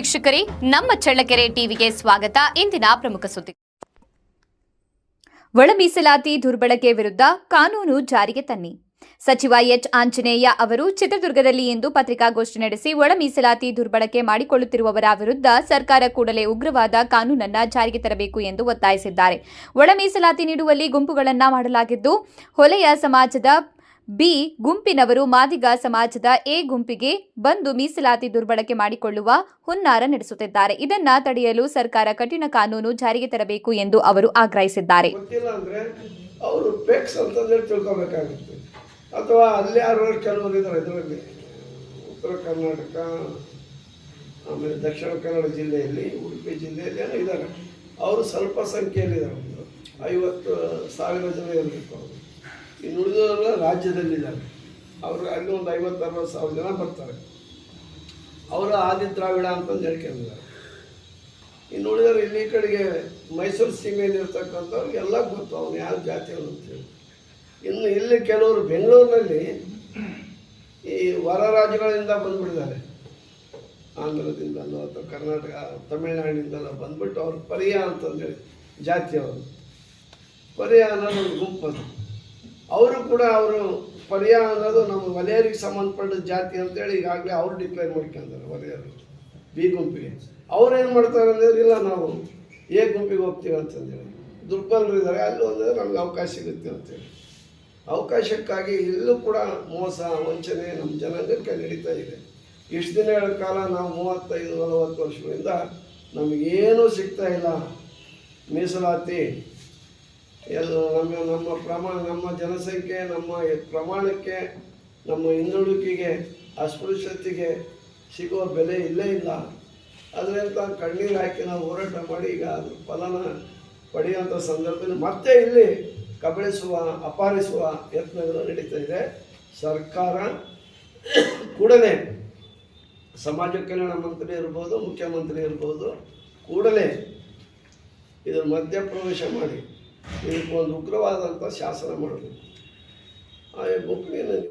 ವೀಕ್ಷಕರೇ, ನಮ್ಮ ಚಳ್ಳಕೆರೆ ಟಿವಿಗೆ ಸ್ವಾಗತ. ಇಂದಿನ ಪ್ರಮುಖ ಸುದ್ದಿ. ಒಳ ಮೀಸಲಾತಿ ದುರ್ಬಳಕೆ ವಿರುದ್ಧ ಕಾನೂನು ಜಾರಿಗೆ ತನ್ನಿ. ಸಚಿವ ಎಚ್ ಆಂಜನೇಯ ಅವರು ಚಿತ್ರದುರ್ಗದಲ್ಲಿ ಇಂದು ಪತ್ರಿಕಾಗೋಷ್ಠಿ ನಡೆಸಿ ಒಳ ಮೀಸಲಾತಿ ದುರ್ಬಳಕೆ ಮಾಡಿಕೊಳ್ಳುತ್ತಿರುವವರ ವಿರುದ್ಧ ಸರ್ಕಾರ ಕೂಡಲೇ ಉಗ್ರವಾದ ಕಾನೂನನ್ನು ಜಾರಿಗೆ ತರಬೇಕು ಎಂದು ಒತ್ತಾಯಿಸಿದ್ದಾರೆ. ಒಳ ಮೀಸಲಾತಿ ನೀಡುವಲ್ಲಿ ಗುಂಪುಗಳನ್ನು ಮಾಡಲಾಗಿದ್ದು, ಹೊಲೆಯ ಸಮಾಜದ ಬಿ ಗುಂಪಿನವರು ಮಾದಿಗ ಸಮಾಜದ ಎ ಗುಂಪಿಗೆ ಬಂದು ಮೀಸಲಾತಿ ದುರ್ಬಳಕೆ ಮಾಡಿಕೊಳ್ಳುವ ಹುನ್ನಾರ ನಡೆಸುತ್ತಿದ್ದಾರೆ. ಇದನ್ನ ತಡೆಯಲು ಸರ್ಕಾರ ಕಠಿಣ ಕಾನೂನು ಜಾರಿಗೆ ತರಬೇಕು ಎಂದು ಅವರು ಆಗ್ರಹಿಸಿದ್ದಾರೆ. ಅಥವಾ ಅಲ್ಲಿ ಯಾರು ಕೆಲವರು ಇದ್ದಾರೆ, ಇದರಲ್ಲಿ ಉತ್ತರ ಕರ್ನಾಟಕ, ಆಮೇಲೆ ದಕ್ಷಿಣ ಕನ್ನಡ ಜಿಲ್ಲೆಯಲ್ಲಿ, ಉಡುಪಿ ಜಿಲ್ಲೆಯಲ್ಲಿ ಏನೋ ಇದ್ದಾರೆ. ಅವರು ಸ್ವಲ್ಪ ಸಂಖ್ಯೆಯಲ್ಲಿದ್ದಾರೆ, 50,000 ಜನ ಇರಬೇಕು. ಅವರು ಇನ್ನು ಉಳಿದವರೆಲ್ಲ ರಾಜ್ಯದಲ್ಲಿದ್ದಾರೆ. ಅವರು ಅಲ್ಲಿ ಒಂದು 50,000-60,000 ಜನ ಬರ್ತಾರೆ. ಅವರು ಆದಿ ದ್ರಾವಿಡ ಅಂತಂದು ಹೇಳ್ಕೊಂಡಿದ್ದಾರೆ. ಇನ್ನು ಉಳಿದವರು ಇಲ್ಲಿ ಕಡೆಗೆ ಮೈಸೂರು ಸೀಮೆಯಲ್ಲಿ ಇರ್ತಕ್ಕಂಥವ್ರಿಗೆ ಎಲ್ಲ ಗೊತ್ತು ಅವ್ನು ಯಾವ ಜಾತಿಯವರು ಅಂತೇಳಿ. ಇನ್ನು ಇಲ್ಲಿ ಕೆಲವರು ಬೆಂಗಳೂರಿನಲ್ಲಿ ಈ ಹೊರ ರಾಜ್ಯಗಳಿಂದ ಬಂದ್ಬಿಟ್ಟಿದ್ದಾರೆ, ಆಂಧ್ರದಿಂದಲೋ ಅಥವಾ ಕರ್ನಾಟಕ ತಮಿಳುನಾಡಿನಿಂದಲೋ ಬಂದ್ಬಿಟ್ಟು ಅವ್ರು ಪರಿಯ ಅಂತಂದೇಳಿ ಜಾತಿಯವರು. ಪರಿಯ ಅನ್ನೋದು ಒಂದು ಗುಂಪದು. ಅವರು ಕೂಡ ಅವರು ಪರಿಯ ಅನ್ನೋದು ನಮ್ಮ ವಲಯರಿಗೆ ಸಂಬಂಧಪಟ್ಟ ಜಾತಿ ಅಂತೇಳಿ ಈಗಾಗಲೇ ಅವರು ಡಿಕ್ಲೇರ್ ಮಾಡ್ಕೊಂಡಿದ್ದಾರೆ. ವಲಯರು ಬಿ ಗುಂಪಿಗೆ ಅವ್ರೇನು ಮಾಡ್ತಾರೆ ಅಂದರೆ, ಇಲ್ಲ ನಾವು ಎ ಗುಂಪಿಗೆ ಹೋಗ್ತೀವಿ ಅಂತಂದೇಳಿ. ದುರ್ಬಲರು ಇದ್ದಾರೆ, ಅಲ್ಲಿ ಹೋದರೆ ನಮ್ಗೆ ಅವಕಾಶ ಸಿಗುತ್ತೆ ಅಂತೇಳಿ. ಅವಕಾಶಕ್ಕಾಗಿ ಇಲ್ಲೂ ಕೂಡ ಮೋಸ ವಂಚನೆ ನಮ್ಮ ಜನಾಂಗಕ್ಕೆ ನಡೀತಾ ಇದೆ. ಇಷ್ಟು ದಿನಗಳ ಕಾಲ ನಾವು 35-40 ವರ್ಷಗಳಿಂದ ನಮಗೇನೂ ಸಿಗ್ತಾ ಇಲ್ಲ. ಮೀಸಲಾತಿ ಎಲ್ಲ ನಮ್ಮ ಜನಸಂಖ್ಯೆ, ನಮ್ಮ ಪ್ರಮಾಣಕ್ಕೆ, ನಮ್ಮ ಹಿಂದುಳಿಕೆಗೆ, ಅಸ್ಪೃಶ್ಯತೆಗೆ ಸಿಗುವ ಬೆಲೆ ಇಲ್ಲೇ ಇಲ್ಲ. ಅದರಿಂದ ಕಣ್ಣೀರು ಹಾಕಿ ನಾವು ಹೋರಾಟ ಮಾಡಿ ಈಗ ಅದ್ರ ಫಲನ ಪಡೆಯುವಂಥ ಸಂದರ್ಭದಲ್ಲಿ ಮತ್ತೆ ಇಲ್ಲಿ ಕಬಳಿಸುವ, ಅಪಹರಿಸುವ ಯತ್ನಗಳು ನಡೀತಾ ಇದೆ. ಸರ್ಕಾರ ಕೂಡಲೇ ಸಮಾಜ ಕಲ್ಯಾಣ ಮಂತ್ರಿ ಇರ್ಬೋದು, ಮುಖ್ಯಮಂತ್ರಿ ಇರ್ಬೋದು, ಕೂಡಲೇ ಇದರ ಮಧ್ಯಪ್ರವೇಶ ಮಾಡಿ ಇದಕ್ಕೊಂದು ಉಗ್ರವಾದಂಥ ಶಾಸನ ಮಾಡಬೇಕು. ಆ ಗುಂಪಿಗೆ